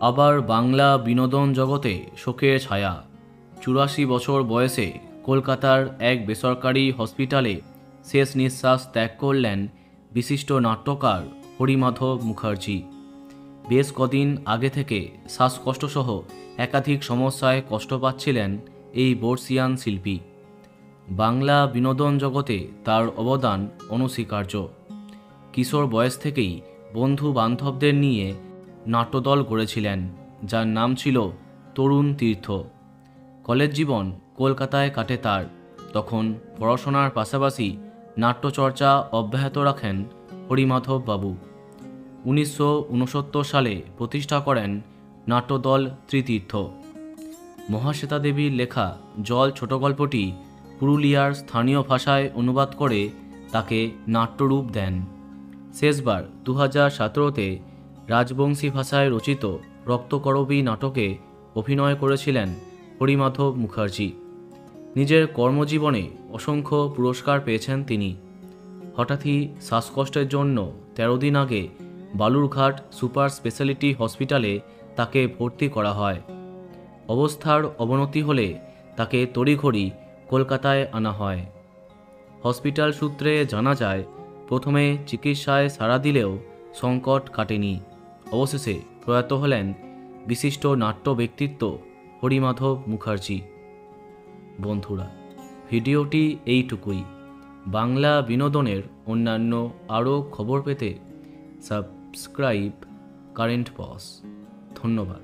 আবার বাংলা বিনোদন জগতে শোকের ছায়া। ৮৪ বছর বয়সে কলকাতার এক বেসরকারি হসপিটালে শেষ নিঃশ্বাস ত্যাগ করলেন বিশিষ্ট নাট্যকার হরিমাধব মুখার্জি। বেশ কদিন আগে থেকে শ্বাসকষ্টসহ একাধিক সমস্যায় কষ্ট পাচ্ছিলেন এই বর্ষিয়ান শিল্পী। বাংলা বিনোদন জগতে তার অবদান অনস্বীকার্য। কিশোর বয়স থেকেই বন্ধু বান্ধবদের নিয়ে নাট্যদল গড়েছিলেন, যার নাম ছিল তরুণ তীর্থ। কলেজ জীবন কলকাতায় কাটে তার। তখন পড়াশোনার পাশাপাশি নাট্যচর্চা অব্যাহত রাখেন হরিমাধব বাবু। ১৯৬৯ সালে প্রতিষ্ঠা করেন নাট্যদল ত্রিতীর্থ। মহাশ্বেতা দেবীর লেখা জল ছোট গল্পটি পুরুলিয়ার স্থানীয় ভাষায় অনুবাদ করে তাকে নাট্যরূপ দেন। শেষবার ২০১৭-তে রাজবংশী ভাষায় রচিত রক্তকরবী নাটকে অভিনয় করেছিলেন হরিমাধব মুখার্জি। নিজের কর্মজীবনে অসংখ্য পুরস্কার পেয়েছেন তিনি। হঠাৎই শ্বাসকষ্টের জন্য ১৩ দিন আগে বালুরঘাট সুপার স্পেশালিটি হসপিটালে তাকে ভর্তি করা হয়। অবস্থার অবনতি হলে তাকে তড়িঘড়ি কলকাতায় আনা হয়। হসপিটাল সূত্রে জানা যায়, প্রথমে চিকিৎসায় সাড়া দিলেও সংকট কাটেনি। অবশেষে প্রয়াত হলেন বিশিষ্ট নাট্য ব্যক্তিত্ব হরিমাধব মুখার্জি। বন্ধুরা, ভিডিওটি এইটুকুই। বাংলা বিনোদনের অন্যান্য আরও খবর পেতে সাবস্ক্রাইব কারেন্ট পজ। ধন্যবাদ।